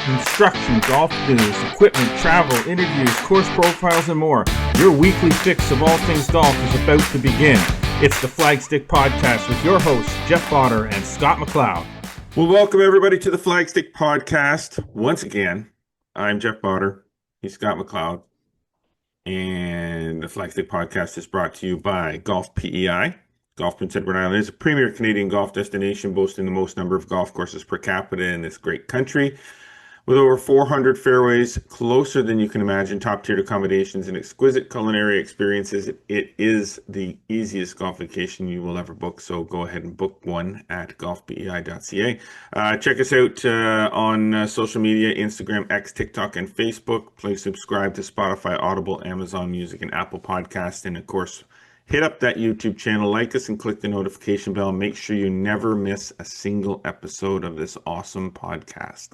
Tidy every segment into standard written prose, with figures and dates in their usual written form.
instruction, golf news, equipment, travel, interviews, course profiles, and more. Your weekly fix of all things golf is about to begin. It's the Flagstick Podcast with your hosts, Jeff Botter and Scott McLeod. Well, welcome everybody to the Flagstick Podcast. Once again, I'm Jeff Botter. He's Scott McLeod. And the Flagstick Podcast is brought to you by Golf PEI. Golf Prince Edward Island is a premier Canadian golf destination boasting the most number of golf courses per capita in this great country. With over 400 fairways, closer than you can imagine, top-tier accommodations, and exquisite culinary experiences, it is the easiest golf vacation you will ever book. So go ahead and book one at golfpei.ca. Check us out on social media, Instagram, X, TikTok, and Facebook. Please subscribe to Spotify, Audible, Amazon Music, and Apple Podcasts. And of course, hit up that YouTube channel, like us, and click the notification bell. Make sure you never miss a single episode of this awesome podcast.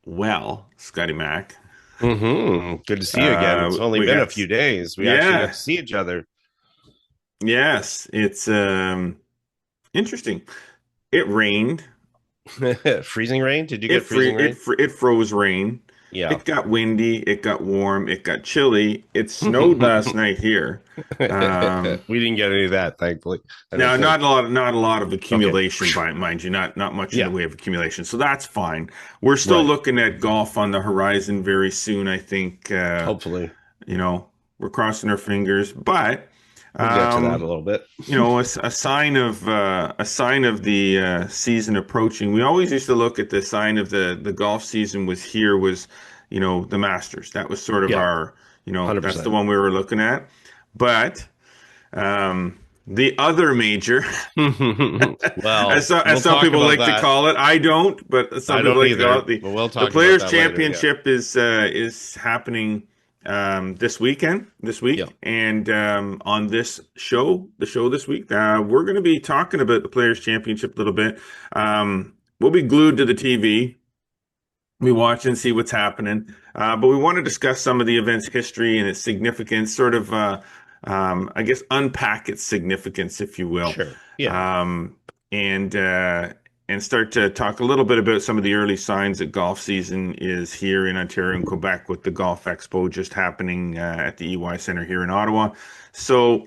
Well, Scotty Mac. Good to see you again. It's only been a few days. We actually got to see each other. Yes, it's interesting. It rained. Freezing rain? Did you get freezing rain? It froze rain. Yeah. It got windy. It got warm. It got chilly. It snowed last night here. We didn't get any of that, thankfully. No, not a lot of accumulation, mind you. Not much in the way of accumulation. So that's fine. We're still looking at golf on the horizon very soon, I think. Hopefully. We're crossing our fingers, but we'll get to that a little bit. A sign of the season approaching. We always used to look at the sign of the golf season was the Masters. That was sort of our 100%. That's the one we were looking at. But the other major, well, as some people like to call it, I don't, but some people like to call it the Players Championship is happening this week, and on this show, this week, we're going to be talking about the Players Championship a little bit. We'll be glued to the TV. We watch and see what's happening, but we want to discuss some of the event's history and its significance, sort of, I guess, unpack its significance, if you will. Sure. Yeah. And start to talk a little bit about some of the early signs that golf season is here in Ontario and Quebec with the Golf Expo just happening at the EY Centre here in Ottawa. So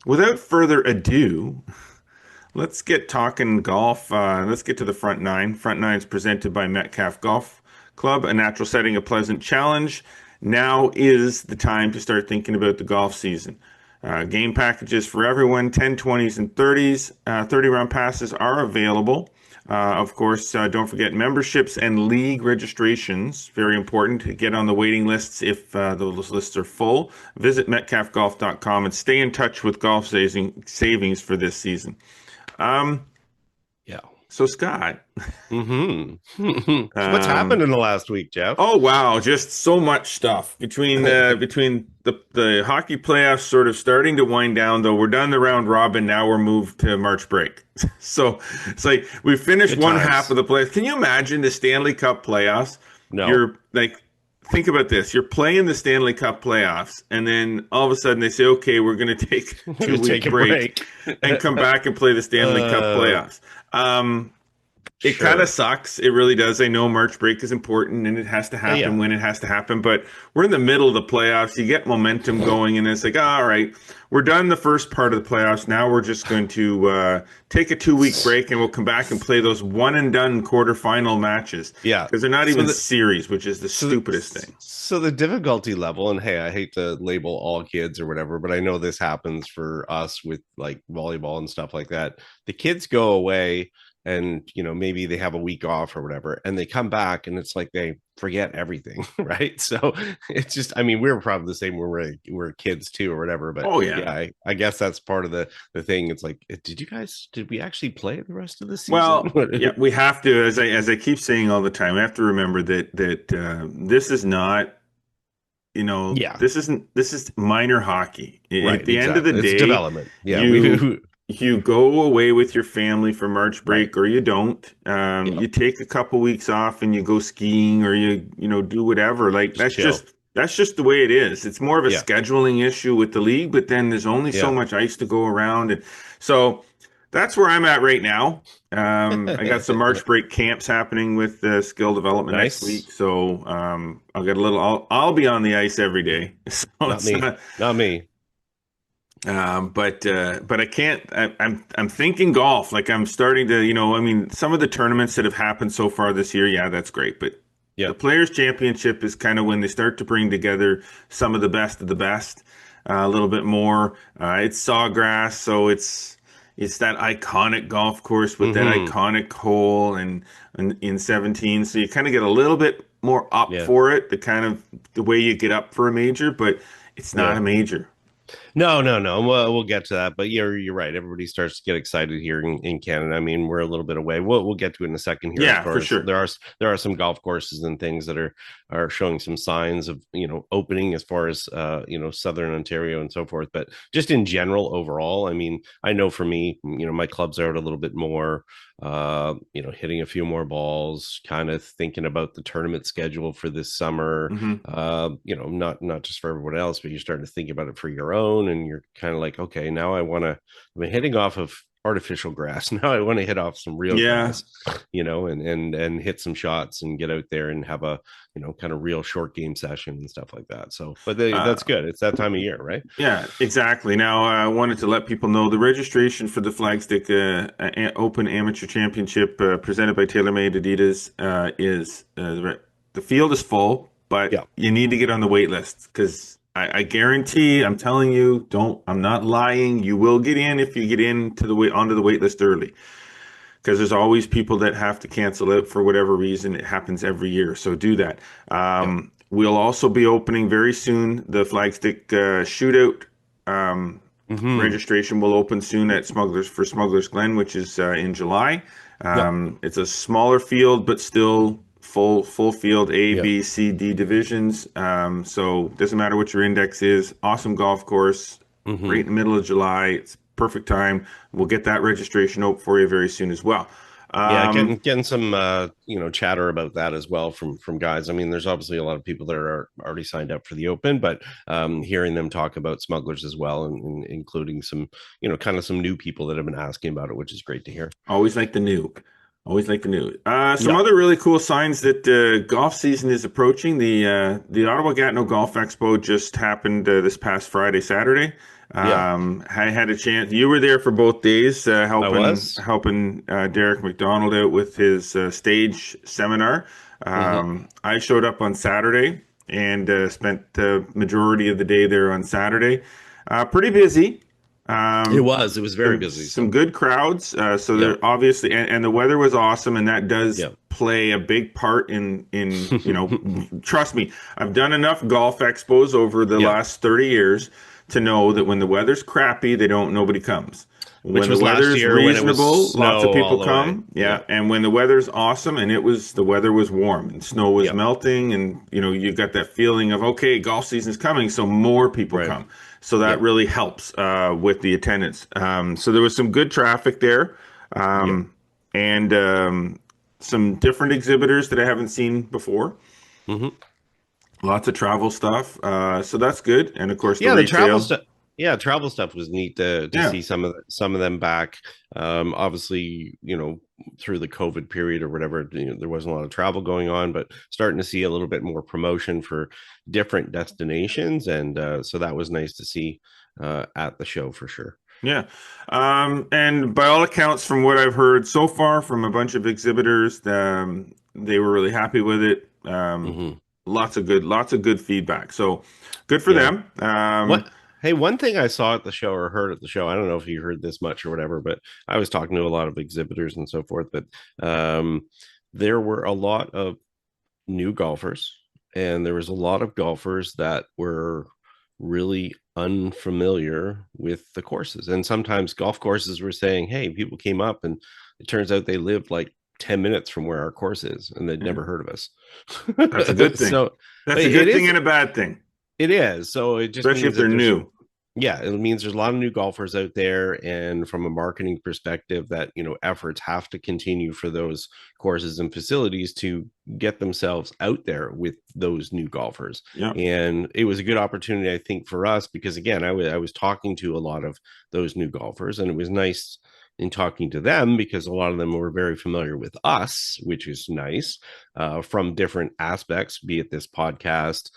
without further ado, let's get talking golf. Let's get to the front nine. Front nine is presented by Metcalfe Golf Club, a natural setting, a pleasant challenge. Now is the time to start thinking about the golf season. Game packages for everyone, 10, 20s, and 30s. 30-round passes are available. Of course, don't forget memberships and league registrations. Very important to get on the waiting lists if those lists are full. Visit metcalfegolf.com and stay in touch with golf savings for this season. So, Scott. What's happened in the last week, Jeff? Oh, wow. Just so much stuff between the hockey playoffs sort of starting to wind down, though. We're done the round robin. Now we're moved to March break. So it's like we finished one half of the playoffs. Can you imagine the Stanley Cup playoffs? No. You're like, think about this. You're playing the Stanley Cup playoffs, and then all of a sudden they say, okay, we're going to take a 2-week break and come back and play the Stanley Cup playoffs. It kind of sucks. It really does. I know March break is important and it has to happen when it has to happen, but we're in the middle of the playoffs. You get momentum going and it's like, all right, we're done the first part of the playoffs. Now we're just going to take a 2-week break and we'll come back and play those one and done quarterfinal matches. Yeah. Because they're not even series, which is the stupidest thing. So the difficulty level, and hey, I hate to label all kids or whatever, but I know this happens for us with like volleyball and stuff like that. The kids go away and, maybe they have a week off or whatever, and they come back and it's like they forget everying, right? So it's just, we were probably the same when we're kids too or whatever, but I guess that's part of the thing. It's like, did we actually play the rest of the season? Well, yeah, we have to, as I keep saying all the time, we have to remember that this is not, this is minor hockey. Right, at the end of the day, it's development. Yeah. You go away with your family for March break, or you don't. You take a couple weeks off and you go skiing, or you do whatever. Like that's just the way it is. It's more of a scheduling issue with the league, but then there's only so much ice to go around, and so that's where I'm at right now. I got some March break camps happening with skill development next Nice. week, so I'll get a little. I'll be on the ice every day, so Not it's me. not. Not me. But I can't. I'm thinking golf. Like I'm starting to, I mean, some of the tournaments that have happened so far this year, yeah, that's great. But the Yeah. Players Championship is kind of when they start to bring together some of the best, a little bit more. It's Sawgrass, so it's that iconic golf course with that Hmm. iconic hole and in 17. So you kind of get a little bit more up Yeah. for it, the kind of the way you get up for a major, but it's not Yeah. a major. No, no, no. We'll get to that, but you're right. Everybody starts to get excited here in Canada. I mean, we're a little bit away. We'll get to it in a second here. As Yeah, far for as sure. there are some golf courses and things that are showing some signs of opening as far as Southern Ontario and so forth. But just in general, overall, I mean, I know for me, my clubs are out a little bit more. Hitting a few more balls, kind of thinking about the tournament schedule for this summer. Hmm. Not just for everyone else, but you're starting to think about it for your own, and you're kind of like, okay, now I've been hitting off of artificial grass. Now I want to hit off some real Yeah. grass, and hit some shots and get out there and have a, kind of real short game session and stuff like that. So, but Uh, that's good. It's that time of year, right? yeah, exactly. Now, I wanted to let people know the registration for the Flagstick Open Amateur Championship presented by TaylorMade Adidas is the field is full, but Yeah. you need to get on the wait list because I guarantee, I'm telling you, I'm not lying. You will get in if you get into onto the wait list early because there's always people that have to cancel it for whatever reason. It happens every year, so do that. Yeah. We'll also be opening very soon the Flagstick Shootout. Um, Hmm. Registration will open soon at Smugglers Glen, which is in July. Yeah. It's a smaller field, but still full field A, Yeah. B, C, D divisions. So doesn't matter what your index is. Awesome golf course, right Hmm. in the middle of July. It's perfect time. We'll get that registration out for you very soon as well. Yeah, Um, getting some chatter about that as well from guys. I mean, there's obviously a lot of people that are already signed up for the Open, but hearing them talk about Smugglers as well, and including some kind of some new people that have been asking about it, which is great to hear. Always like the new. Always like the new. Some Yeah, other really cool signs that golf season is approaching. The Ottawa Gatineau Golf Expo just happened this past Friday, Saturday. yeah, I had a chance. You were there for both days, I was. helping Derek McDonald out with his stage seminar. Hmm. I showed up on Saturday and spent the majority of the day there on Saturday. Pretty busy. Um, It was very busy. some So good crowds. So yeah, they're obviously, and the weather was awesome, and that does yeah. play a big part in trust me, I've done enough golf expos over the Yeah, last 30 years to know that when the weather's crappy, nobody comes. which When the was last weather's year when it reasonable, was lots of snow people all the way. come. Yeah, Yeah, and when the weather's awesome, and the weather was warm and snow was yeah, melting, and you got that feeling of okay, golf season's coming, so more people right. come. So that Yeah, really helps with the attendance. So there was some good traffic there, yeah. and some different exhibitors that I haven't seen before. Hmm. Lots of travel stuff. So that's good, and of course the Yeah, the travel retail. stuff. Yeah, travel stuff was neat to Yeah. see some of them back. Obviously, through the COVID period or whatever, there wasn't a lot of travel going on, but starting to see a little bit more promotion for different destinations, and so that was nice to see at the show for sure. Yeah. And by all accounts, from what I've heard so far from a bunch of exhibitors, they were really happy with it. Hmm. Lots of good feedback. So good for Yeah. them. What? Hey, one thing I saw at the show or heard at the show, I don't know if you heard this much or whatever, but I was talking to a lot of exhibitors and so forth, but um, there were a lot of new golfers, and there was a lot of golfers that were really unfamiliar with the courses. And sometimes golf courses were saying, hey, people came up and it turns out they lived like 10 minutes from where our course is and they'd Yeah, never heard of us. that's a good thing. So That's a it good thing is, and a bad thing, it is. So it just especially means if they're that there's, new. yeah, it means there's a lot of new golfers out there, and from a marketing perspective, that efforts have to continue for those courses and facilities to get themselves out there with those new golfers. Yeah. And it was a good opportunity, I think, for us because again, I was talking to a lot of those new golfers, and it was nice, in talking to them, because a lot of them were very familiar with us, which is nice, from different aspects, be it this podcast,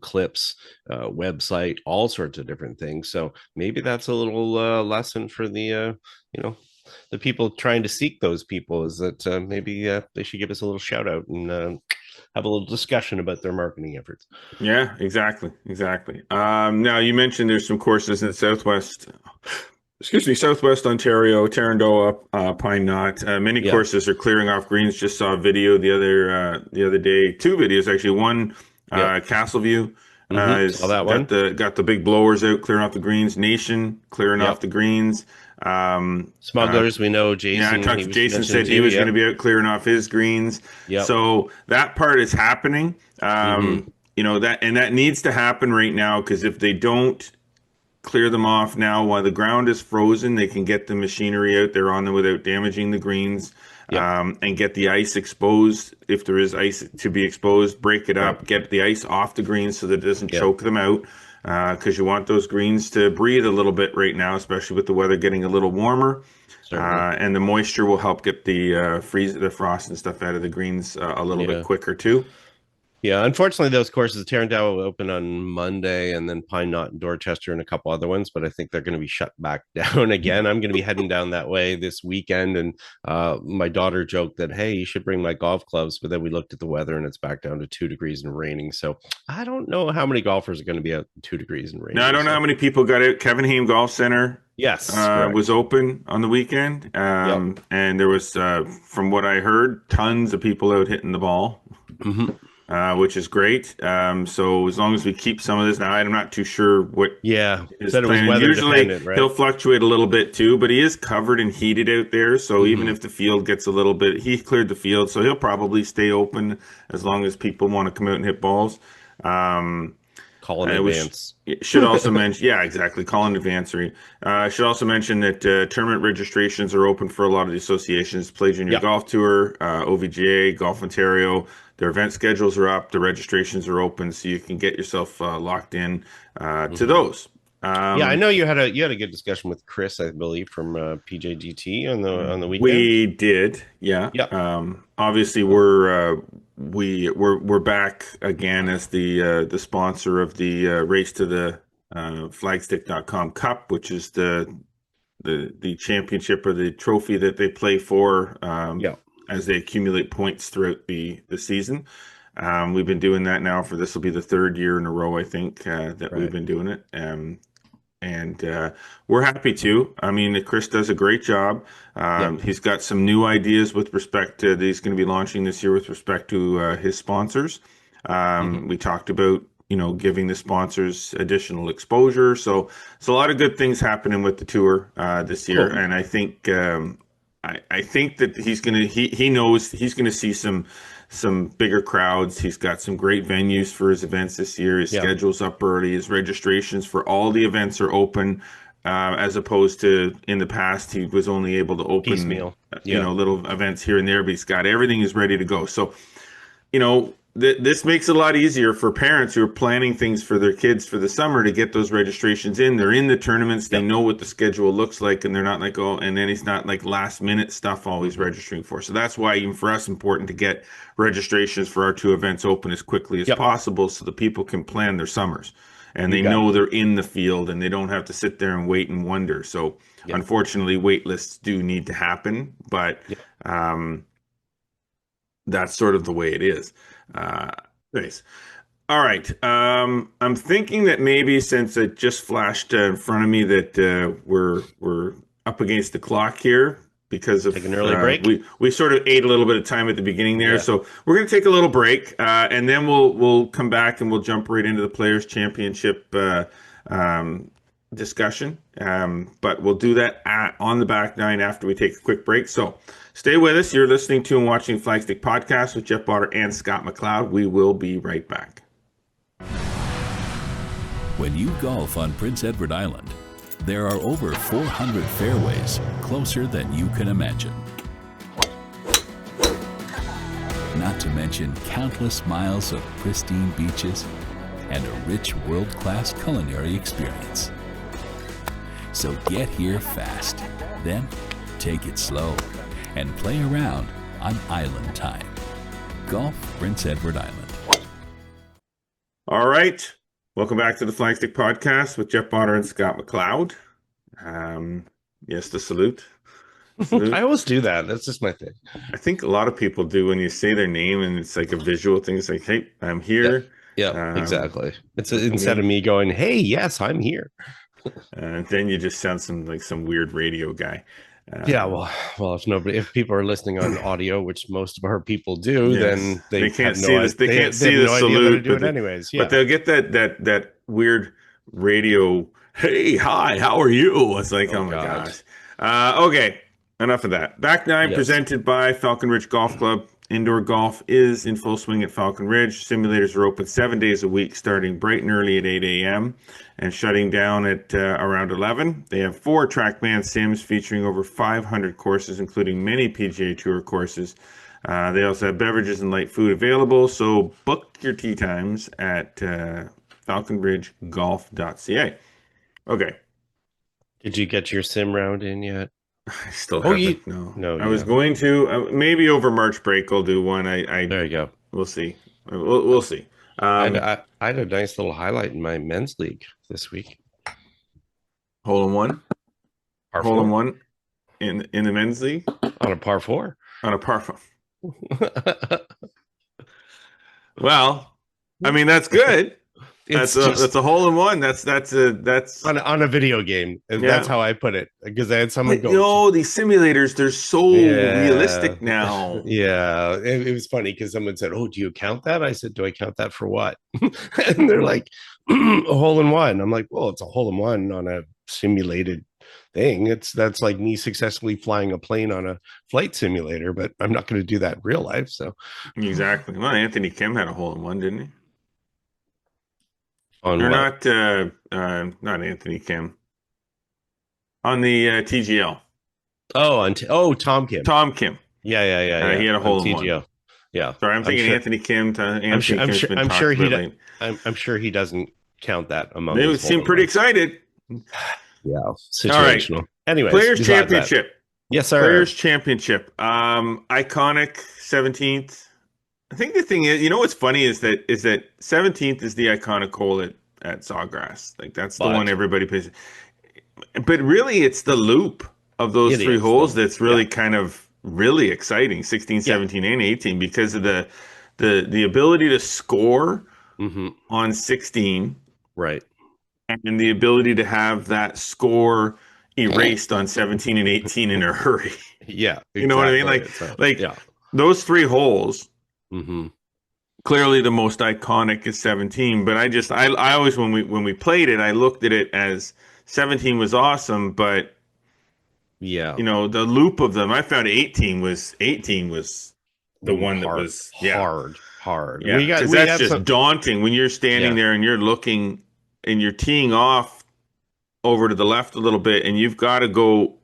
clips, website, all sorts of different things. So maybe that's a little lesson for the people trying to seek those people, is that maybe they should give us a little shout out and have a little discussion about their marketing efforts. Yeah, exactly. Now, you mentioned there's some courses in Southwest Ontario, Tarandoa, Pine Knot. Many courses are clearing off greens. Just saw a video the other day, 2 videos actually. One, Castleview. Saw that one. Got the big blowers out, clearing off the greens. Nation clearing off the greens. Smugglers, we know Jason. Yeah, I talked to Jason, said he was going to be out clearing off his greens. Yep. So that part is happening. That needs to happen right now, because if they don't clear them off now while the ground is frozen, they can get the machinery out there on them without damaging the greens. And get the ice exposed. If there is ice to be exposed, break it up, get the ice off the greens so that it doesn't choke them out, because you want those greens to breathe a little bit right now, especially with the weather getting a little warmer. And the moisture will help get the frost and stuff out of the greens a little bit quicker too. Yeah, unfortunately, those courses, Tarandoa will open on Monday, and then Pine Knot and Dorchester and a couple other ones, but I think they're going to be shut back down again. I'm going to be heading down that way this weekend, and my daughter joked that, hey, you should bring my golf clubs, but then we looked at the weather, and it's back down to 2 degrees and raining, so I don't know how many golfers are going to be out 2 degrees and raining. No, I don't know how many people got out. Kevin Haim Golf Center was open on the weekend, and there was, from what I heard, tons of people out hitting the ball. Which is great. So as long as we keep some of this, now I'm not too sure what. His plan. Usually he'll fluctuate a little bit too, but he is covered and heated out there. So even if the field gets a little bit, he cleared the field, so he'll probably stay open as long as people want to come out and hit balls. Call in advance. Should also mention, exactly. Call in advance. Should also mention that tournament registrations are open for a lot of the associations. Play Junior Golf Tour, OVGA, Golf Ontario. Their event schedules are up. The registrations are open, so you can get yourself locked in to those. I know you had a good discussion with Chris, I believe, from PJGT on the weekend. We did, obviously, we're back again as the sponsor of the race to the Flagstick.com Cup, which is the championship or the trophy that they play for. As they accumulate points throughout the season. We've been doing that now this will be the 3rd year in a row, I think, that we've been doing it. And we're happy to. I mean, Chris does a great job. He's got some new ideas with respect to that he's going to be launching this year with respect to his sponsors. We talked about, giving the sponsors additional exposure. So it's a lot of good things happening with the tour this year. Cool. And I think I think that he knows he's gonna see some bigger crowds. He's got some great venues for his events this year. His schedule's up early. His registrations for all the events are open, as opposed to in the past he was only able to open piecemeal, little events here and there. But he's got everything is ready to go. So, this makes it a lot easier for parents who are planning things for their kids for the summer to get those registrations in. They're in the tournaments. They know what the schedule looks like, and they're not like, and then it's not like last minute stuff always registering for. So that's why even for us, important to get registrations for our 2 events open as quickly as possible so the people can plan their summers and they know they're in the field and they don't have to sit there and wait and wonder. So unfortunately, wait lists do need to happen, but that's sort of the way it is. Nice. All right. I'm thinking that maybe since it just flashed in front of me that we're up against the clock here because of take an early break. We sort of ate a little bit of time at the beginning there, so we're going to take a little break, and then we'll come back and we'll jump right into the Players Championship discussion. But we'll do that on the back nine after we take a quick break. So stay with us. You're listening to and watching Flagstick Podcast with Jeff Botter and Scott McLeod. We will be right back. When you golf on Prince Edward Island, there are over 400 fairways closer than you can imagine. Not to mention countless miles of pristine beaches and a rich world-class culinary experience. So get here fast. Then take it slow and play around on Island Time. Golf Prince Edward Island. All right. Welcome back to the Flagstick podcast with Jeff Bonner and Scott McLeod. Yes, the salute. I always do that. That's just my thing. I think a lot of people do when you say their name and it's like a visual thing. It's like, hey, I'm here. Yeah, exactly. It's instead of me going, hey, yes, I'm here. And then you just sound some weird radio guy. Well, if people are listening on audio, which most of our people do, yes, then they can't see this. They can't see the salute. Do it anyways. Yeah. But they'll get that weird radio. Hey, hi, how are you? It's like, oh my gosh. Okay, enough of that. Back Nine presented by Falcon Ridge Golf Club. Indoor golf is in full swing at Falcon Ridge. Simulators are open 7 days a week, starting bright and early at 8 a.m. and shutting down at around 11. They have 4 TrackMan sims featuring over 500 courses, including many PGA Tour courses. They also have beverages and light food available, so book your tee times at falconridgegolf.ca. Okay. Did you get your sim round in yet? I still haven't. No. I was going to. Maybe over March break I'll do one. There you go. We'll see. We'll see. I had a nice little highlight in my men's league this week. Hole in one. Hole in one in the men's league on a par 4. On a par 4. Well, I mean that's good. That's a hole in one. That's on a video game. And that's how I put it, because I had someone go. These simulators, they're so realistic now. Yeah, it was funny because someone said, "Oh, do you count that?" I said, "Do I count that for what?" And they're like, "A hole in one." I'm like, "Well, it's a hole in one on a simulated thing. That's like me successfully flying a plane on a flight simulator, but I'm not going to do that in real life." So exactly. Well, Anthony Kim had a hole in one, didn't he? Or not Anthony Kim. On the TGL. Tom Kim. Tom Kim. Yeah. He had a hole in TGL. one. Yeah. Sorry, I'm thinking Anthony Kim. I'm sure he doesn't count that among. They seem pretty excited. Yeah. Situational. All right. Anyway, Players Championship. Yes, sir. Players Championship. Iconic 17th. I think the thing is, what's funny is that 17th is the iconic hole at Sawgrass. Like that's the one everybody pays. But really, it's the loop of those 3 holes that's really kind of really exciting. 16, 17, and 18 because of the ability to score on 16, right, and the ability to have that score erased on 17 and 18 in a hurry. Yeah, exactly. You know what I mean? Like those 3 holes. Clearly the most iconic is 17, but I always when we played it, I looked at it as 17 was awesome, but the loop of them, I found 18 was the one that was hard. Yeah, because that's just daunting when you're standing there and you're looking and you're teeing off over to the left a little bit, and you've got to go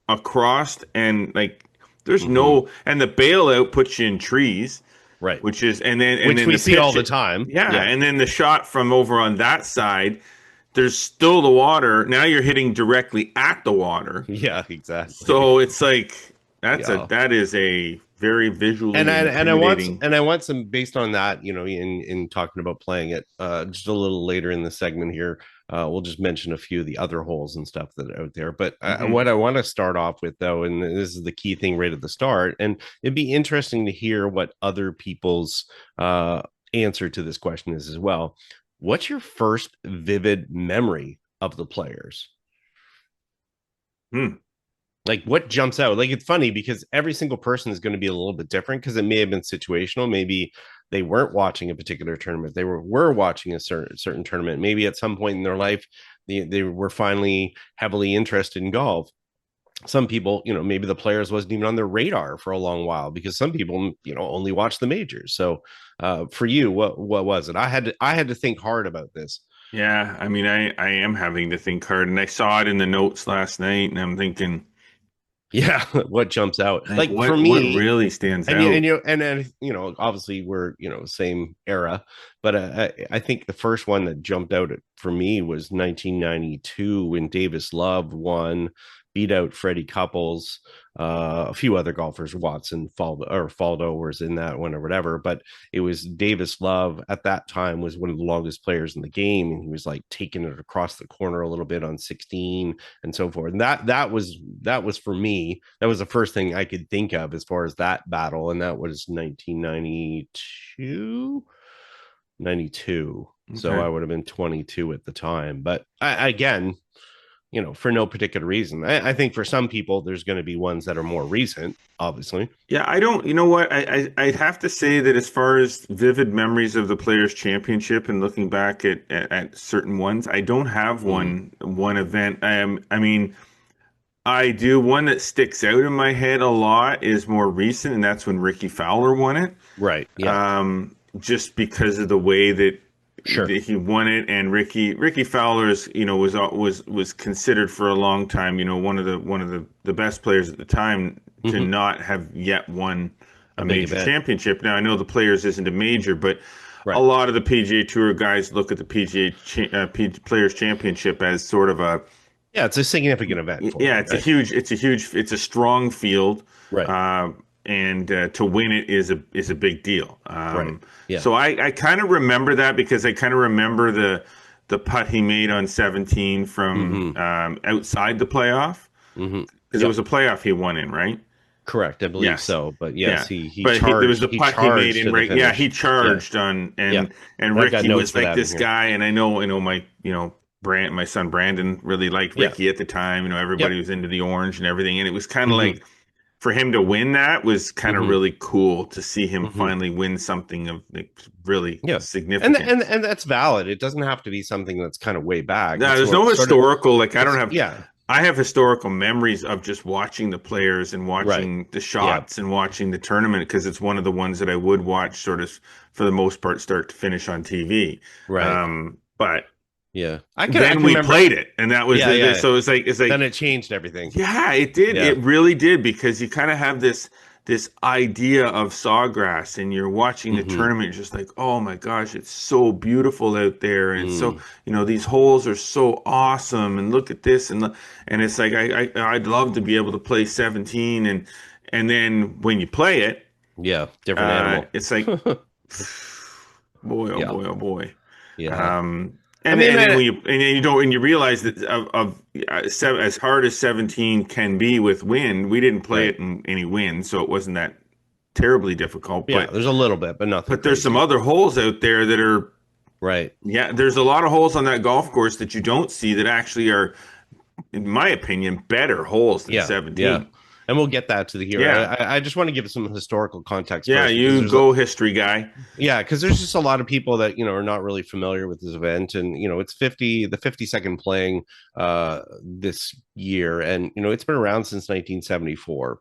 across and like. There's no, and the bailout puts you in trees, right? Which is, and then we see all the time, yeah. And then the shot from over on that side, there's still the water. Now you're hitting directly at the water. Yeah, exactly. So it's like that is a very visually and I want some based on that. In talking about playing it, just a little later in the segment here. We'll just mention a few of the other holes and stuff that are out there. But what I want to start off with, though, and this is the key thing right at the start, and it'd be interesting to hear what other people's answer to this question is as well. What's your first vivid memory of the players? Like what jumps out? Like it's funny because every single person is going to be a little bit different because it may have been situational. Maybe they weren't watching a particular tournament. They were watching a certain tournament. Maybe at some point in their life, they were finally heavily interested in golf. Some people, maybe the players wasn't even on their radar for a long while because some people, only watch the majors. So for you, what was it? I had to think hard about this. Yeah. I mean, I am having to think hard, and I saw it in the notes last night and I'm thinking, Yeah, what jumps out? Like what, for what me, really stands and out? and then obviously we're same era, but I think the first one that jumped out for me was 1992 when Davis Love won, beat out Freddie Couples, a few other golfers, Watson, Faldo was in that one or whatever, but it was Davis Love at that time was one of the longest players in the game, and he was like taking it across the corner a little bit on 16 and so forth. And that was for me, that was the first thing I could think of as far as that battle, and that was 1992. 92. Okay. So I would have been 22 at the time. But again, for no particular reason. I think for some people, there's going to be ones that are more recent, obviously. Yeah, I don't, you know what? I'd have to say that as far as vivid memories of the Players' Championship and looking back at certain ones, I don't have one event. I mean, I do. One that sticks out in my head a lot is more recent, and that's when Ricky Fowler won it. Right. Yeah. Just because of the way that he won it, and Ricky Fowler's was considered for a long time one of the best players at the time to not have yet won a major championship. Now I know the Players isn't a major, but a lot of the PGA Tour guys look at the PGA Players Championship as sort of a it's a significant event. It's a strong field, right? And to win it is a big deal. Right. Yeah. So I kind of remember that because I kind of remember the putt he made on 17 from outside the playoff, because it was a playoff he won in, right? Correct, I believe so. But yes, he charged. There was a putt he made in right. Yeah, he charged on and Ricky was like this guy, and I know my my son Brandon really liked Ricky at the time. Everybody was into the orange and everything, and it was kind of like, for him to win that was kind of really cool to see him finally win something of really significant. And that's valid. It doesn't have to be something that's kind of way back. No, there's no historical. I don't have. Yeah, I have historical memories of just watching the players and watching the shots and watching the tournament, because it's one of the ones that I would watch sort of for the most part start to finish on TV. Right. But. Yeah, we played it, and that was so it's like then it changed everything. Yeah, it did. Yeah. It really did, because you kind of have this idea of Sawgrass, and you're watching the tournament, just like, oh my gosh, it's so beautiful out there, and so these holes are so awesome, and look at this, and it's like I'd love to be able to play 17, and then when you play it, different animal. It's like, boy, oh boy, yeah. And then you realize that as hard as 17 can be with wind, we didn't play it in any wind, so it wasn't that terribly difficult. Yeah, there's a little bit, but nothing. But there's some other holes out there that are Yeah, there's a lot of holes on that golf course that you don't see that actually are, in my opinion, better holes than 17. Yeah. And we'll get that to the hero. Yeah. I just want to give some historical context. Yeah, you go history guy. Yeah, because there's just a lot of people that are not really familiar with this event, and it's the 52nd playing this year, and it's been around since 1974.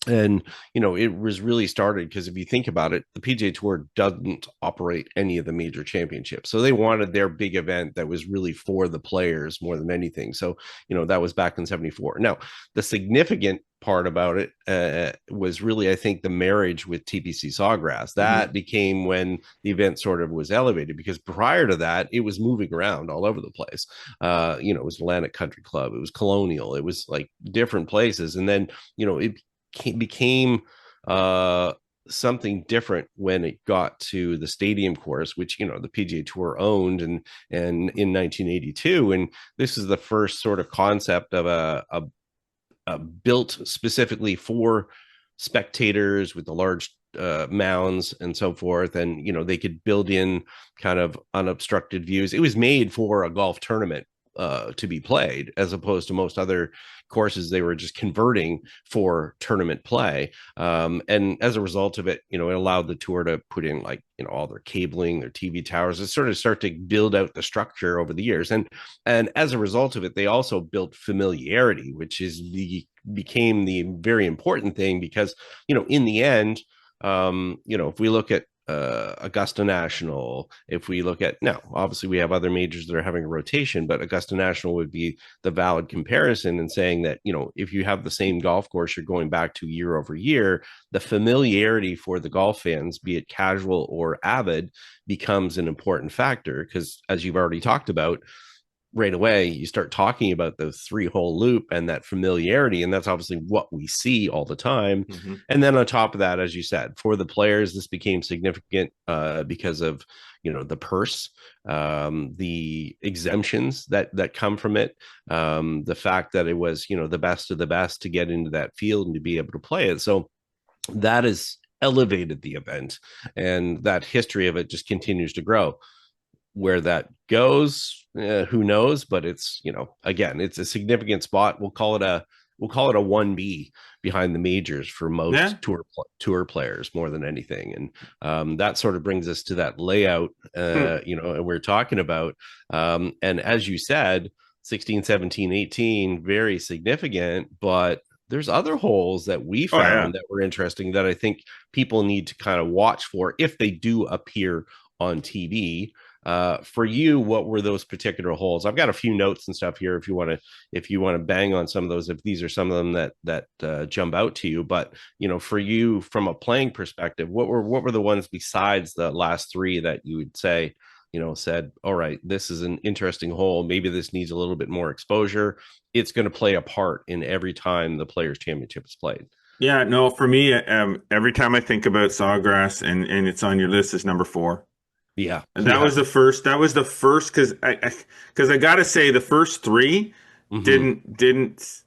And it was really started because if you think about it, the PGA Tour doesn't operate any of the major championships, so they wanted their big event that was really for the players more than anything. So that was back in 74. Now the significant part about it was really, I think, the marriage with TPC Sawgrass. That became when the event sort of was elevated, because prior to that it was moving around all over the place. It was Atlantic Country Club, it was Colonial, it was like different places, and then it became something different when it got to the stadium course, which the PGA Tour owned, and in 1982, and this is the first sort of concept of a built specifically for spectators with the large mounds and so forth, and they could build in kind of unobstructed views. It was made for a golf tournament to be played, as opposed to most other courses they were just converting for tournament play. And as a result of it, it allowed the tour to put in all their cabling, their TV towers, to sort of start to build out the structure over the years. And as a result of it, they also built familiarity, which became the very important thing, because in the end, if we look at Augusta National, if we look at now, obviously we have other majors that are having a rotation, but Augusta National would be the valid comparison in saying that, if you have the same golf course you're going back to year over year, the familiarity for the golf fans, be it casual or avid, becomes an important factor because, as you've already talked about, right away you start talking about the 3-hole loop and that familiarity, and that's obviously what we see all the time. And then on top of that, as you said, for the players this became significant because of the purse, the exemptions that come from it, the fact that it was the best of the best to get into that field and to be able to play it. So that has elevated the event, and that history of it just continues to grow. Where that goes, who knows? But it's again, it's a significant spot. We'll call it a 1B behind the majors for most tour players more than anything. And that sort of brings us to that layout, and we're talking about. And as you said, 16, 17, 18, very significant, but there's other holes that we found that were interesting that I think people need to kind of watch for if they do appear on TV. For you, what were those particular holes? I've got a few notes and stuff here if you want to bang on some of those, if these are some of them that jump out to you. But for you, from a playing perspective, what were the ones besides the last 3 that you would say said, all right, this is an interesting hole, maybe this needs a little bit more exposure, it's going to play a part in every time the Players Championship is played? Yeah, no, for me, every time I think about Sawgrass, and it's on your list, is number 4. Yeah. And that was the first because I gotta say the first 3 didn't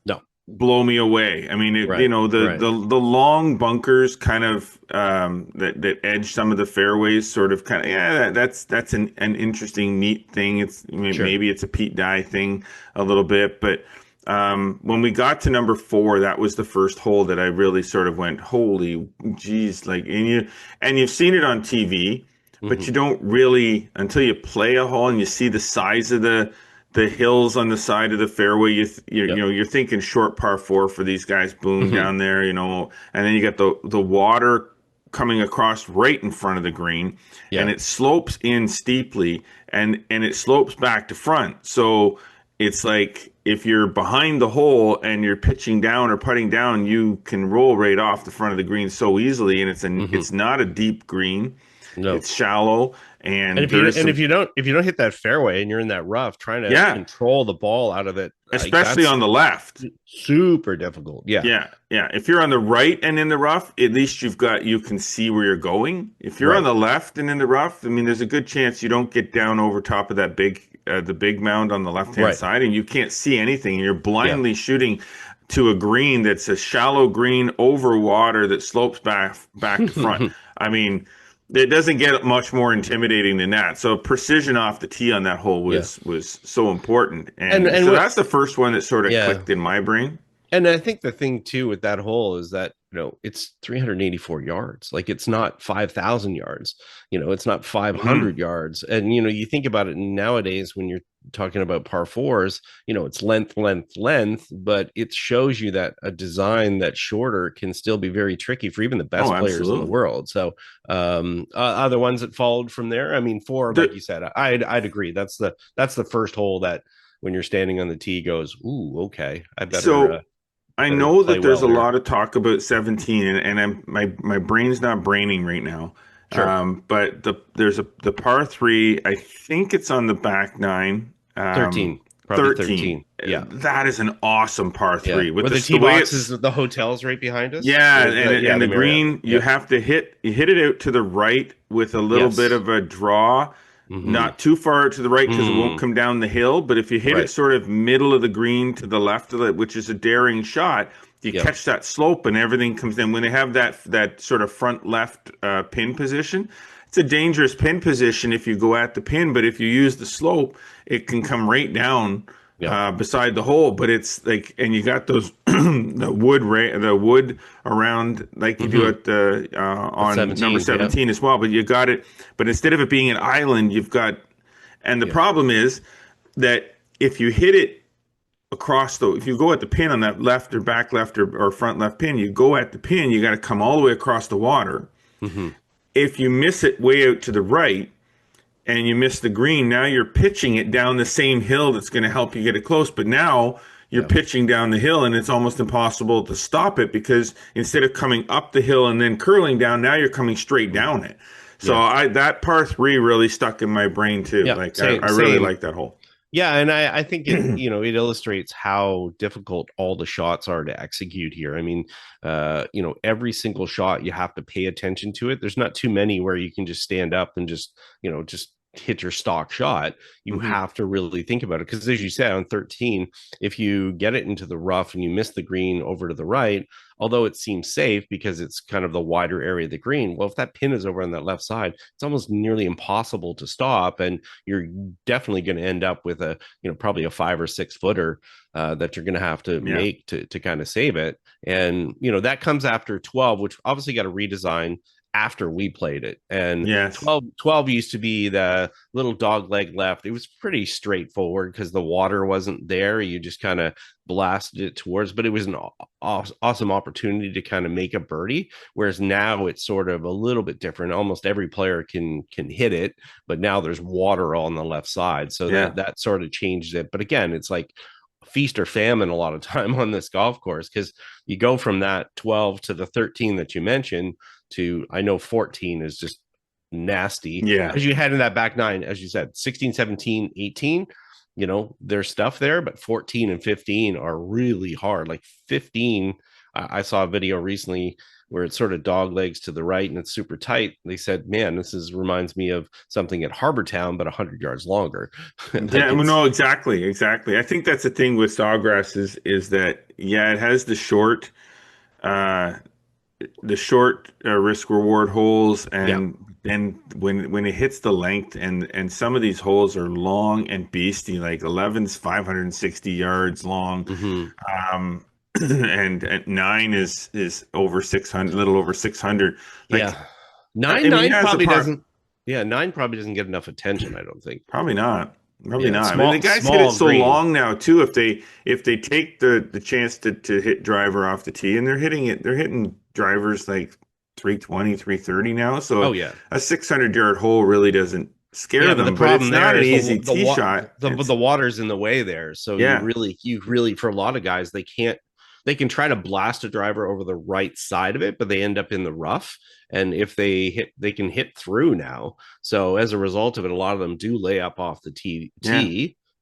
blow me away. I mean, the long bunkers kind of that edge some of the fairways, sort of kind of, that's an interesting, neat thing. It's maybe it's a Pete Dye thing a little bit, but when we got to number 4, that was the first hole that I really sort of went, holy geez, like, and you've seen it on TV. But you don't really, until you play a hole and you see the size of the hills on the side of the fairway, you're thinking short par 4 for these guys, boom, down there, and then you got the water coming across right in front of the green, and it slopes in steeply, and it slopes back to front. So it's like if you're behind the hole and you're pitching down or putting down, you can roll right off the front of the green so easily, and it's not a deep green. No. It's shallow, and if you don't hit that fairway and you're in that rough, trying to control the ball out of it, especially on the left, super difficult. Yeah. If you're on the right and in the rough, at least you can see where you're going. If you're on the left and in the rough, I mean, there's a good chance you don't get down over top of that the big mound on the left hand side, and you can't see anything, and you're blindly shooting to a green that's a shallow green over water that slopes back to front. I mean, it doesn't get much more intimidating than that. So precision off the tee on that hole was so important. And so that's the first one that sort of clicked in my brain. And I think the thing too with that hole is that, it's 384 yards. Like, it's not 5,000 yards, it's not 500 yards. And, you think about it nowadays when you're talking about par 4s, it's length, but it shows you that a design that's shorter can still be very tricky for even the best players in the world. So other ones that followed from there, I mean, 4, like you said, I'd agree. That's the first hole that when you're standing on the tee goes, ooh, okay, I better. I know that there's a lot of talk about 17, and my brain's not braining right now. Sure. But there's the par 3. I think it's on the back 9. 13. Probably 13. Yeah. That is an awesome par 3. Yeah. With the tee boxes, the hotel's right behind us. Yeah, and the green, you have to hit it out to the right with a little bit of a draw. Not too far to the right because it won't come down the hill. But if you hit it sort of middle of the green to the left of it, which is a daring shot, you catch that slope and everything comes in. When they have that sort of front left pin position, it's a dangerous pin position if you go at the pin. But if you use the slope, it can come right down beside the hole. But it's like, and you got those the wood around like you do at on 17, number 17 as well. But you got it. But instead of it being an island, you've got, and the problem is that if you hit it across if you go at the pin on that left or back left or front left pin, you go at the pin, you got to come all the way across the water. if you miss it way out to the right and you miss the green, now you're pitching it down the same hill that's going to help you get it close. But now you're pitching down the hill, and it's almost impossible to stop it, because instead of coming up the hill and then curling down, now you're coming straight down it. So that par 3 really stuck in my brain too. Yeah, like I really like that hole. Yeah, and I think it, it illustrates how difficult all the shots are to execute here. I mean, every single shot you have to pay attention to it. There's not too many where you can just stand up and just hit your stock shot. You have to really think about it, because as you said, on 13, if you get it into the rough and you miss the green over to the right, although it seems safe because it's kind of the wider area of the green, well, if that pin is over on that left side, it's almost nearly impossible to stop, and you're definitely going to end up with a probably a 5 or 6 footer that you're going to have to make to kind of save it. And that comes after 12, which obviously got a redesign after we played it. And 12 used to be the little dog leg left. It was pretty straightforward because the water wasn't there. You just kind of blasted it towards, but it was an awesome opportunity to kind of make a birdie. Whereas now it's sort of a little bit different. Almost every player can hit it, but now there's water on the left side. So that sort of changed it. But again, it's like feast or famine a lot of time on this golf course, because you go from that 12 to the 13 that you mentioned to, I know 14 is just nasty. Yeah. As you head in that back 9, as you said, 16, 17, 18, there's stuff there, but 14 and 15 are really hard. Like 15, I saw a video recently where it's sort of dog legs to the right and it's super tight. They said, man, this reminds me of something at Harbour Town, but 100 yards longer. No, exactly. I think that's the thing with Sawgrass is that, it has the short risk reward holes, and then when it hits the length, and some of these holes are long and beastie, like 11's 560 yards long. And 9 is over 600, a little over 600. Like, 9 probably doesn't. Yeah, 9 probably doesn't get enough attention, I don't think. Probably not. The guys hit it so long now too. If they take the chance to hit driver off the tee, and they're hitting drivers like 320, 330 now. So a 600-yard hole really doesn't scare them. But it's not an easy tee shot. The water's in the way there, so you really for a lot of guys, they can try to blast a driver over the right side of it, but they end up in the rough. And if they hit, they can hit through now. So as a result of it, a lot of them do lay up off the tee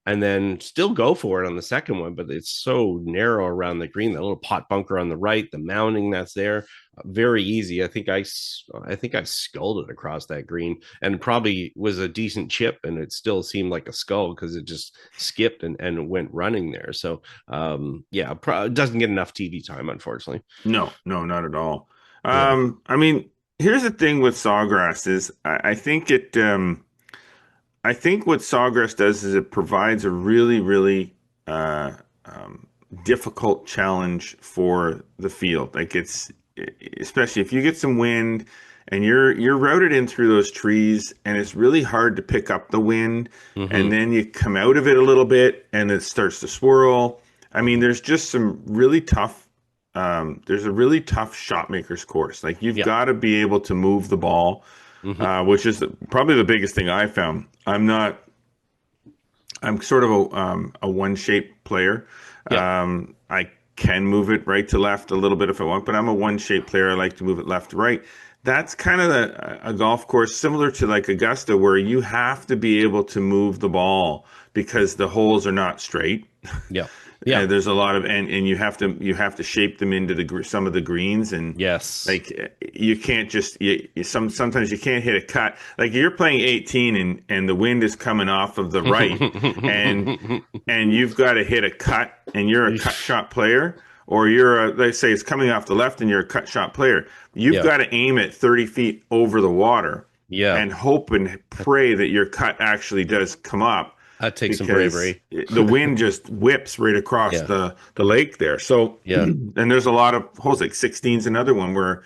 and then still go for it on the second one. But it's so narrow around the green, that little pot bunker on the right, the mounding that's there, very easy. I think I sculled it across that green, and probably was a decent chip, and it still seemed like a skull because it just skipped and went running there. So it doesn't get enough TV time, unfortunately. No, not at all. I mean, here's the thing with Sawgrass is I think what Sawgrass does is it provides a really, really difficult challenge for the field. Like, it's especially if you get some wind and you're routed in through those trees, and it's really hard to pick up the wind, and then you come out of it a little bit and it starts to swirl. I mean, there's just some really tough. There's a really tough shot maker's course. Like, you've got to be able to move the ball, which is probably the biggest thing I found. I'm sort of a one-shape player. I can move it right to left a little bit if I want, but I'm a one-shape player. I like to move it left to right. That's kind of a golf course similar to like Augusta, where you have to be able to move the ball because the holes are not straight. There's a lot of and you have to shape them into some of the greens, and like you can't just sometimes you can't hit a cut. Like, you're playing 18 and the wind is coming off of the right and you've got to hit a cut, and you're a cut shot player, or let's say it's coming off the left and you're a cut shot player. You've got to aim it 30 feet over the water and hope and pray that your cut actually does come up. That takes some bravery. The wind just whips right across the lake there. So, and there's a lot of holes, like 16's another one where,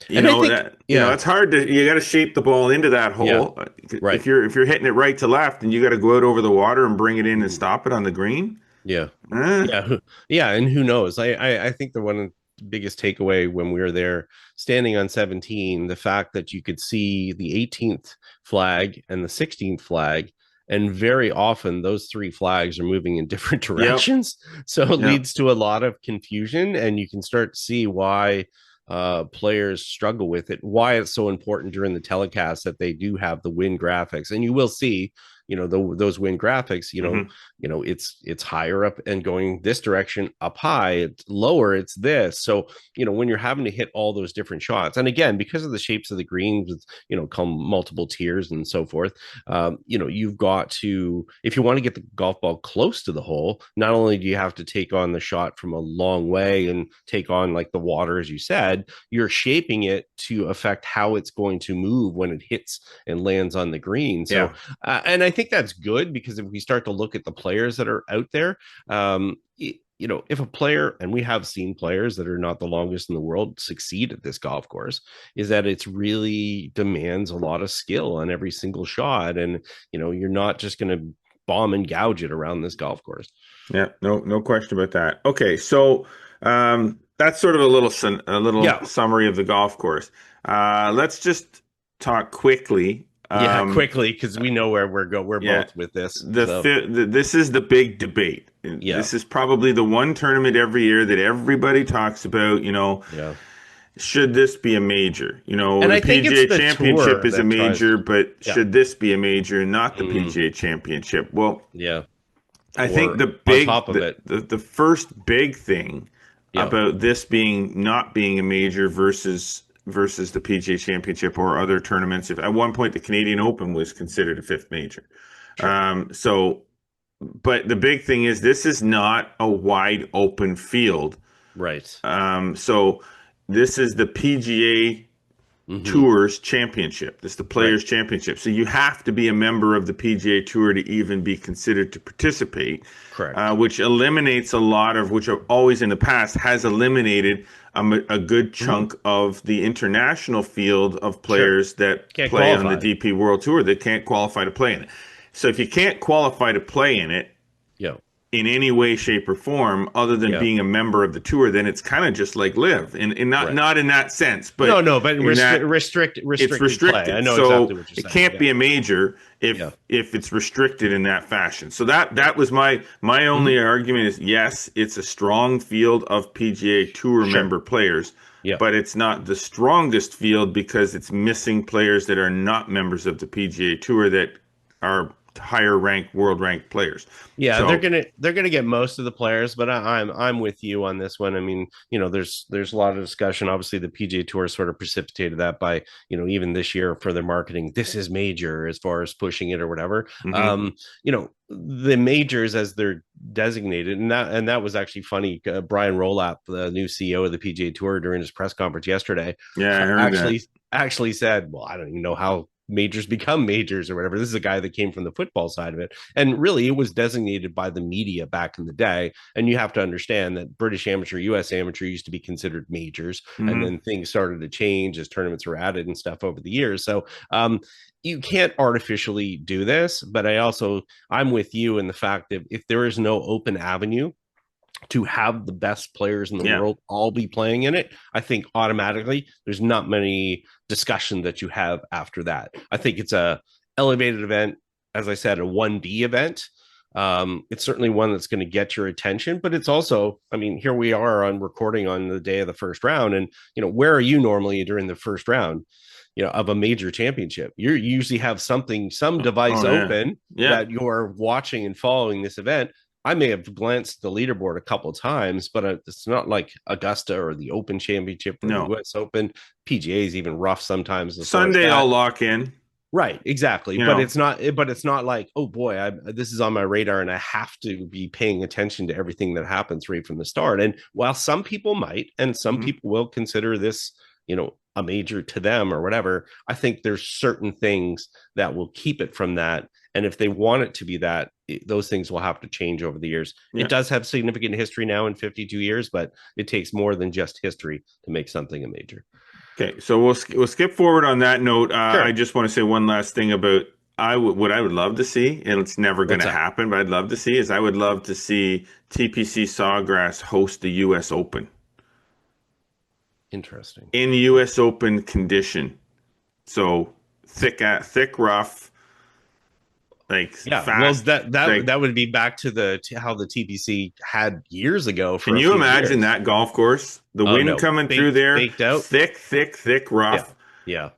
it's hard to, you got to shape the ball into that hole. Right. If you're hitting it right to left, and you got to go out over the water and bring it in and stop it on the green. And who knows? I think the one biggest takeaway when we were there standing on 17, the fact that you could see the 18th flag and the 16th flag, and very often those three flags are moving in different directions. So it leads to a lot of confusion, and you can start to see why players struggle with it, why it's so important during the telecast that they do have the win graphics. And you will see, those win graphics, it's higher up and going this direction, up high, it's lower, it's this. So, when you're having to hit all those different shots, and again, because of the shapes of the greens, with, come multiple tiers and so forth, you've got to, if you want to get the golf ball close to the hole, not only do you have to take on the shot from a long way and take on like the water, as you said, you're shaping it to affect how it's going to move when it hits and lands on the green. So, and I think that's good, because if we start to look at the players that are out there, if a player, and we have seen players that are not the longest in the world succeed at this golf course, is that it's really demands a lot of skill on every single shot. And, you're not just going to bomb and gouge it around this golf course. Yeah, no question about that. Okay. So, that's sort of a little summary of the golf course. Let's just talk quickly. Quickly, because we know where we're both with this. This is the big debate. This is probably the one tournament every year that everybody talks about. Should this be a major? And the PGA Championship is a major, but should this be a major, not the PGA Championship? Well, I think the first big thing about this not being a major versus the PGA Championship or other tournaments. If at one point the Canadian Open was considered a fifth major. Sure. But the big thing is this is not a wide open field. Right. So this is the PGA Tour's championship. This is the Players' Championship. So you have to be a member of the PGA Tour to even be considered to participate. Correct. Which eliminates a lot of, which always in the past has eliminated a good chunk of the international field of players that can't play on the DP World Tour that can't qualify to play in it. So if you can't qualify to play in it, in any way, shape, or form, other than being a member of the tour, then it's kind of just like live, and not in that sense, but but restricted. It's restricted. Play. I know so exactly what you're saying. It can't be a major if it's restricted in that fashion. So that was my only argument is yes, it's a strong field of PGA Tour member players. But it's not the strongest field because it's missing players that are not members of the PGA Tour that are higher ranked, world ranked players. So, they're gonna get most of the players, but I'm with you on this one. I mean, there's a lot of discussion. Obviously, the PGA Tour sort of precipitated that by even this year for their marketing. This is major as far as pushing it or whatever. The majors as they're designated, and that was actually funny. Brian Rolap, the new CEO of the PGA Tour, during his press conference yesterday, I heard actually said, "Well, I don't even know how majors become majors or whatever." This is a guy that came from the football side of it, and really it was designated by the media back in the day. And you have to understand that British Amateur, US Amateur used to be considered majors, and then things started to change as tournaments were added and stuff over the years. So you can't artificially do this, but I'm with you in the fact that if there is no open avenue to have the best players in the world all be playing in it, I think automatically there's not many discussion that you have after that. I think it's a elevated event, as I said, a 1D event. It's certainly one that's going to get your attention, but it's also, I mean, here we are on recording on the day of the first round, and where are you normally during the first round of a major championship? You usually have some device open that you're watching and following this event. I may have glanced at the leaderboard a couple of times, but it's not like Augusta or the Open Championship or the US Open. PGA is even rough sometimes. Sunday I'll lock in. Right, exactly. But it's not like, oh boy, this is on my radar and I have to be paying attention to everything that happens right from the start. And while some people might, and some people will consider this, a major to them or whatever, I think there's certain things that will keep it from that. And if they want it to be that, those things will have to change over the years. It does have significant history now in 52 years, but it takes more than just history to make something a major. Okay, so we'll skip forward on that note. Sure. I just want to say one last thing about what I would love to see, and it's never going to happen, but I'd love to see I would love to see TPC Sawgrass host the U.S. Open. Interesting. in U.S. Open condition. So thick rough, like fast. Well, that would be back to how the TPC had years ago. Can you imagine that golf course? The wind coming through there, baked out, thick rough. Yeah.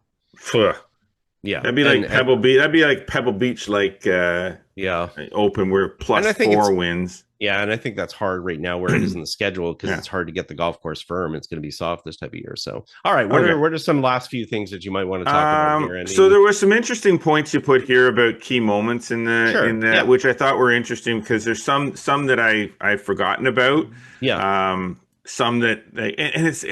Yeah. That'd be like Pebble Beach. That'd be like Pebble Beach, Open where +4 wins. Yeah, and I think that's hard right now where it is in the schedule because it's hard to get the golf course firm. It's going to be soft this type of year. So, all right, what are some last few things that you might want to talk about here? Andy? So there were some interesting points you put here about key moments in that, which I thought were interesting because there's some that I've forgotten about. Yeah. Some that and it's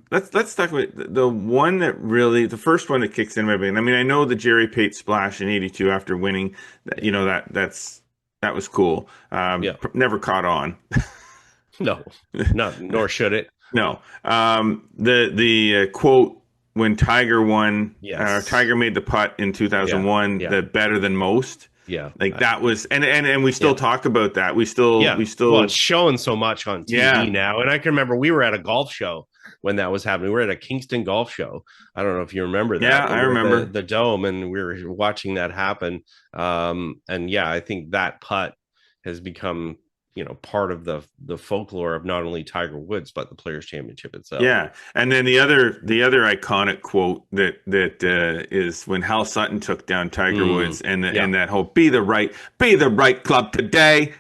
let's talk about the one that really, the first one that kicks in my brain. I mean, I know the Jerry Pate splash in '82 after winning. That was cool. Never caught on. No, nor should it. No. The quote when Tiger won, Tiger made the putt in 2001, the better than most. Yeah. Like that was, and we still talk about that. We still, well, it's showing so much on TV now. And I can remember we were at a golf show when that was happening. We were at a Kingston golf show. I don't know if you remember that. Yeah, I remember the Dome, and we were watching that happen. I think that putt has become, part of the folklore of not only Tiger Woods, but the Players Championship itself. Yeah. And then the other iconic quote that is when Hal Sutton took down Tiger Woods and that whole be the right club today.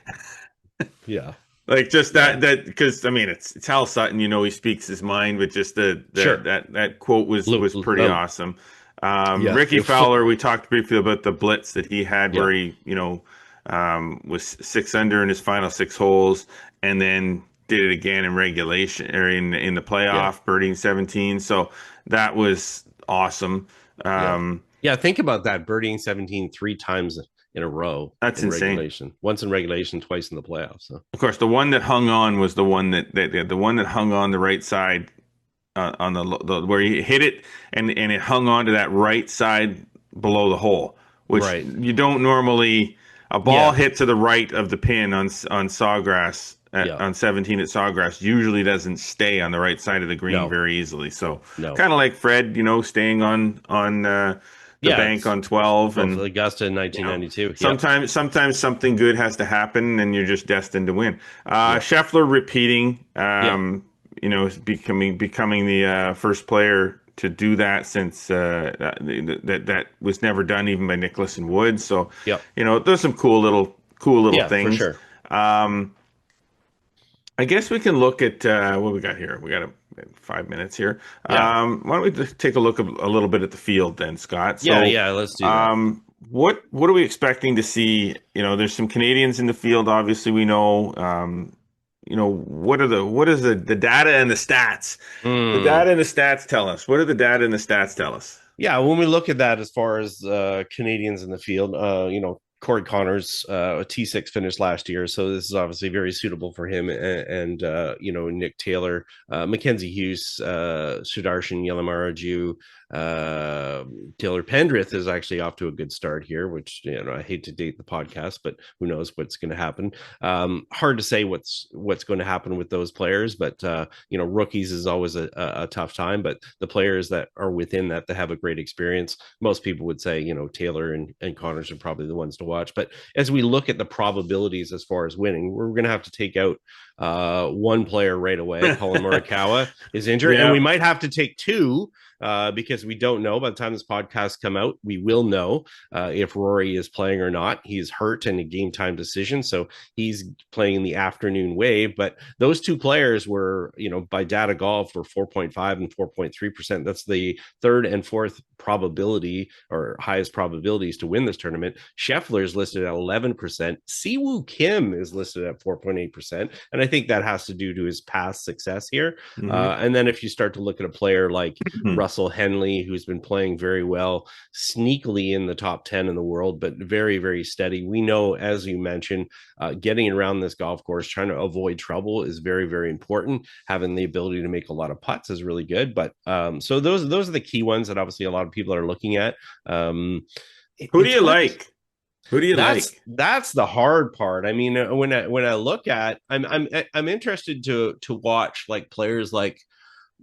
Yeah. Like just that because I mean it's Hal Sutton, he speaks his mind, but just that quote was pretty awesome. Ricky Fowler, we talked briefly about the blitz that he had where he was 6 under in his final 6 holes, and then did it again in regulation or in the playoff, birdieing 17. So that was awesome. Think about that, birdieing 17 3 times in a row. That's insane. Regulation. Once in regulation, twice in the playoffs. So. Of course, the one that hung on was the one that hung on the right side on the where he hit it, and it hung on to that right side below the hole, which you don't normally. A ball hit to the right of the pin on Sawgrass on 17 at Sawgrass usually doesn't stay on the right side of the green very easily. So kind of like Fred, staying on the bank on 12 and Augusta in 1992. Sometimes something good has to happen and you're just destined to win. Scheffler repeating, becoming the first player to do that since that was never done even by Nicklaus and Woods. So there's some cool little things. For sure. I guess we can look at what we got here. We got 5 minutes here. Why don't we just take a look a little bit at the field then, Scott? So, let's do that. What are we expecting to see? There's some Canadians in the field. Obviously, we know. What is the data and the stats? The data and the stats tell us. What do the data and the stats tell us? Yeah, when we look at that as far as Canadians in the field, Corey Connors, a T6 finish last year, so this is obviously very suitable for him. And Nick Taylor, Mackenzie Hughes, Sudarshan Yalamaraju, Taylor Pendrith is actually off to a good start here, which I hate to date the podcast, but who knows what's going to happen. Hard to say what's going to happen with those players, but rookies is always a tough time. But the players that are within that have a great experience, most people would say Taylor and Connors are probably the ones to watch. But as we look at the probabilities as far as winning, we're going to have to take out one player right away. Colin Morikawa is injured, and we might have to take 2 because we don't know. By the time this podcast come out, we will know if Rory is playing or not. He's hurt in a game time decision, so he's playing in the afternoon wave. But those 2 players were, by Data Golf, were 4.5 and 4.3%. That's the 3rd and 4th probability or highest probabilities to win this tournament. Scheffler is listed at 11%. Siwoo Kim is listed at 4.8%, and I think that has to do to his past success here. And then if you start to look at a player like Russell Henley, who's been playing very well, sneakily in the top 10 in the world, but very, very steady. We know, as you mentioned, getting around this golf course, trying to avoid trouble is very, very important. Having the ability to make a lot of putts is really good. But so those are the key ones that obviously a lot of people are looking at. Who do you like? That's the hard part. I mean, when I look at, I'm interested to watch like players like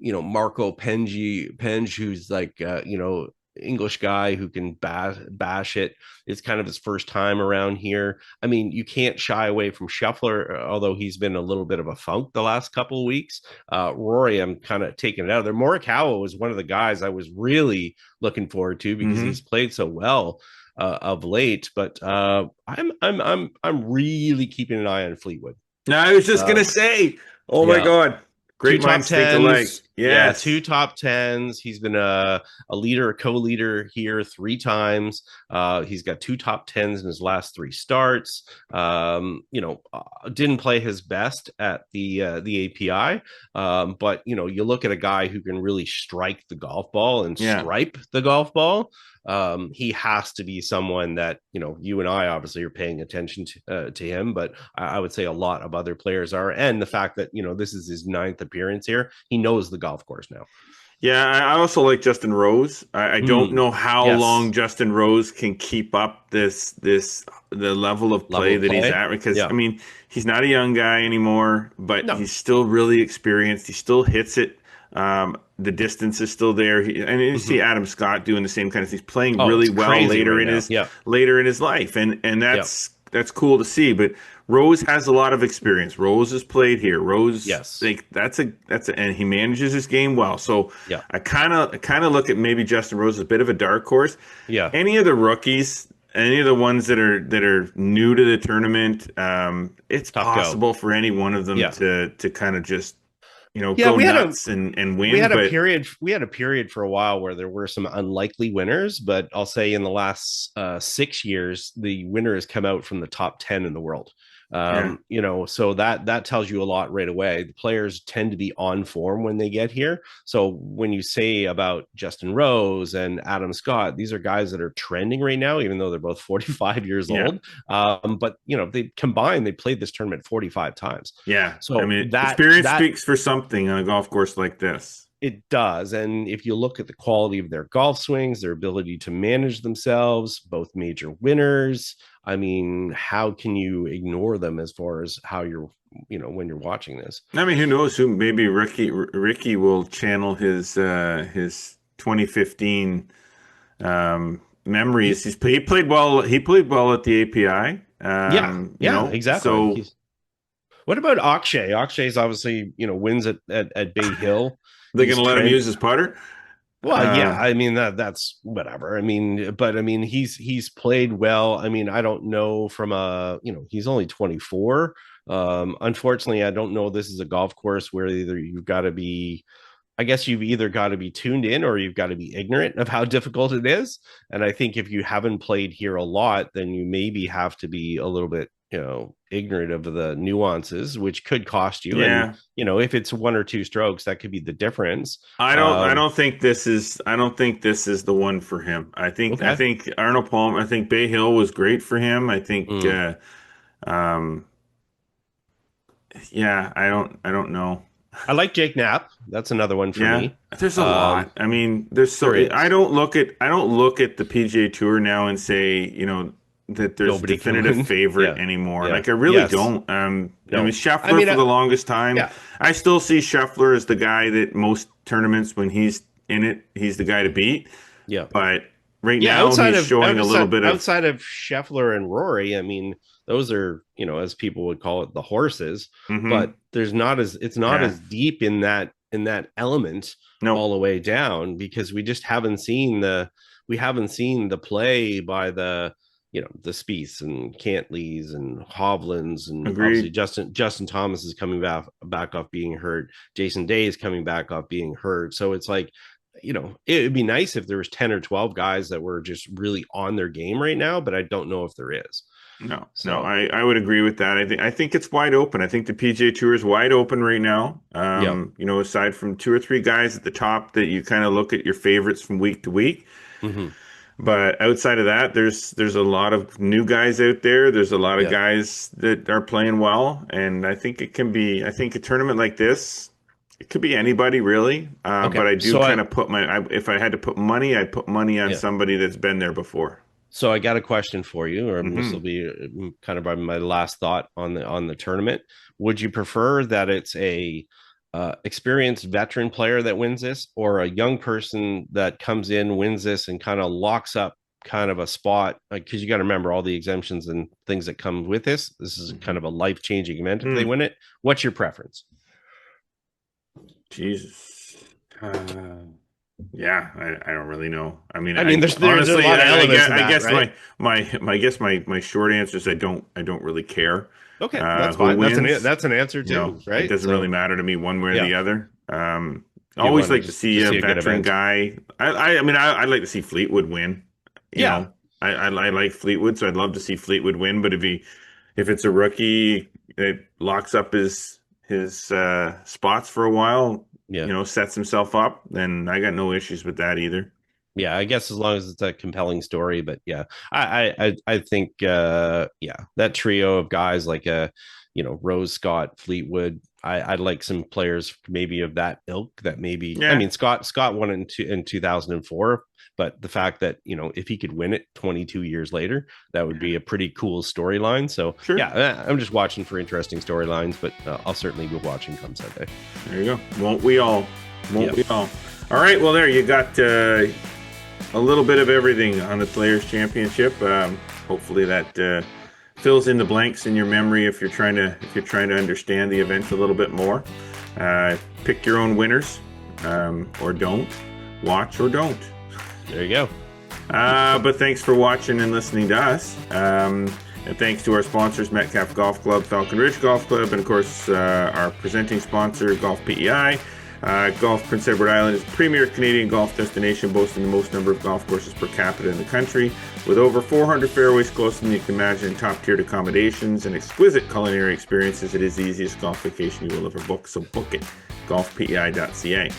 Marco Penge, who's like, English guy who can bash it. It's kind of his first time around here. I mean, you can't shy away from Scheffler, although he's been a little bit of a funk the last couple of weeks. Rory, I'm kind of taking it out of there. Morikawa was one of the guys I was really looking forward to because he's played so well of late. But I'm really keeping an eye on Fleetwood. No, I was just gonna say, oh my God. Great minds think alike. Yes. Yeah, 2 top 10s. He's been a leader, a co-leader here 3 times. He's got 2 top 10s in his last 3 starts. Didn't play his best at the API, but you look at a guy who can really strike the golf ball and stripe the golf ball. He has to be someone that you and I obviously are paying attention to him, but I would say a lot of other players are, and the fact that this is his 9th appearance here, he knows the golf course now. Yeah, I also like Justin Rose. I don't know how long Justin Rose can keep up the level of play that he's at, because I mean, he's not a young guy anymore, but he's still really experienced. He still hits it. The distance is still there. And you see Adam Scott doing the same kind of things, playing really well later in his life, and that's cool to see. But Rose has a lot of experience. Rose has played here. Rose, and he manages his game well. So I kind of look at maybe Justin Rose as a bit of a dark horse. Yeah. Any of the rookies, any of the ones that are new to the tournament, it's possible for any one of them to kind of just go nuts and win. We had a period for a while where there were some unlikely winners, but I'll say in the last 6 years, the winner has come out from the top 10 in the world. So that tells you a lot right away. The players tend to be on form when they get here. So when you say about Justin Rose and Adam Scott, these are guys that are trending right now, even though they're both 45 years old. But they combined, they played this tournament 45 times. Yeah. So I mean, experience speaks for something on a golf course like this. It does. And if you look at the quality of their golf swings, their ability to manage themselves, both major winners, I mean, how can you ignore them as far as how you're, when you're watching this? I mean, who knows? Who maybe Ricky will channel his 2015 memories. He played well. He played well at the API. Exactly. So, what about Akshay? Akshay's obviously wins at Bay Hill. They're going to let him use his putter? Well, I mean, that's whatever. I mean, but I mean, he's played well. I mean, I don't know from he's only 24. Unfortunately, I don't know. This is a golf course where you've got to be tuned in or you've got to be ignorant of how difficult it is. And I think if you haven't played here a lot, then you maybe have to be a little bit, ignorant of the nuances, which could cost you. Yeah. And, if it's 1 or 2 strokes, that could be the difference. I don't think this is the one for him. I think Arnold Palmer, I think Bay Hill was great for him. I think, I don't know. I like Jake Knapp. That's another one for me. There's a lot. I mean, I don't look at the PGA Tour now and say, that there's nobody definitive favorite anymore. Yeah. Like I really don't. I mean, Scheffler for the longest time. Yeah. I still see Scheffler as the guy that most tournaments when he's in it, he's the guy to beat. Yeah. But right now he's showing a little bit of outside of Scheffler and Rory. I mean, those are as people would call it, the horses. Mm-hmm. But it's not as deep in that element all the way down, because we just haven't seen the play by the the Spieths and Cantleys and Hovlands, and obviously Justin Thomas is coming back off being hurt. Jason Day is coming back off being hurt. So it's like, it would be nice if there was 10 or 12 guys that were just really on their game right now, but I don't know if there is. No, I would agree with that. I think it's wide open. I think the PGA Tour is wide open right now. Aside from 2 or 3 guys at the top that you kind of look at your favorites from week to week. Mm-hmm. But outside of that, there's a lot of new guys out there. There's a lot of guys that are playing well, and I think a tournament like this, it could be anybody really. But I do kind of put if I had to put money, I'd put money on somebody that's been there before. So I got a question for you, or this will be kind of my last thought on the tournament. Would you prefer that it's a experienced veteran player that wins this, or a young person that comes in, wins this, and kind of locks up kind of a spot? Because you got to remember all the exemptions and things that come with this. This is kind of a life-changing event if they win it. What's your preference? Jesus. Yeah, I don't really know. I mean, there's honestly, a lot of elements in that, I guess right? my short answer is I don't really care. Okay, that's fine. That's an answer too, right? It doesn't really matter to me one way or the other. I You always wanna like to see a good veteran event. guy. I mean, I'd like to see Fleetwood win. You Yeah. know, I like Fleetwood, so I'd love to see Fleetwood win. But if it's a rookie that locks up his spots for a while, Yeah. sets himself up, then I got no issues with that either. Yeah, I guess as long as it's a compelling story. But yeah, I think that trio of guys like Rose, Scott, Fleetwood. I'd like some players maybe of that ilk that maybe. Yeah. I mean, Scott won it in 2004, but the fact that if he could win it 22 years later, that would be a pretty cool storyline. So Sure. yeah, I'm just watching for interesting storylines, but I'll certainly be watching come Sunday. There you go. Won't we all? Yep. We all? All right. Well, there you got a little bit of everything on the Players Championship. Hopefully that fills in the blanks in your memory if you're trying to understand the event a little bit more. Pick your own winners, or don't. Watch or don't. There you go. But thanks for watching and listening to us. And thanks to our sponsors, Metcalf Golf Club, Falcon Ridge Golf Club, and of course our presenting sponsor, Golf PEI. Golf Prince Edward Island is the premier Canadian golf destination, boasting the most number of golf courses per capita in the country, with over 400 fairways closer than you can imagine, top-tiered accommodations, and exquisite culinary experiences. It is the easiest golf vacation you will ever book, so book it. golfpei.ca.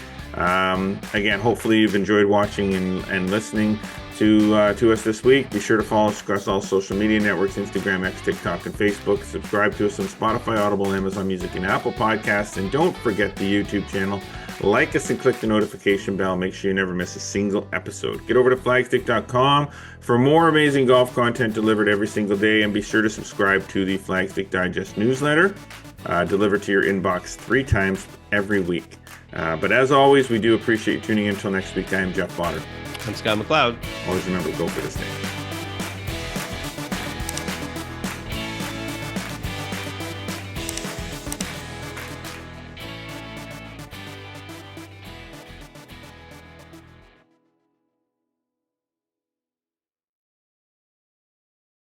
Again, hopefully you've enjoyed watching and listening to us this week. Be sure to follow us across all social media networks, Instagram, X, TikTok, and Facebook. Subscribe to us on Spotify, Audible, Amazon Music, and Apple Podcasts. And don't forget the YouTube channel. Like us and click the notification bell. Make sure you never miss a single episode. Get over to flagstick.com for more amazing golf content delivered every single day. And be sure to subscribe to the Flagstick Digest newsletter, delivered to your inbox 3 times every week. But as always, we do appreciate you tuning in. Until next week, I am Jeff Potter. I'm Scott McLeod. Always remember, go for this thing.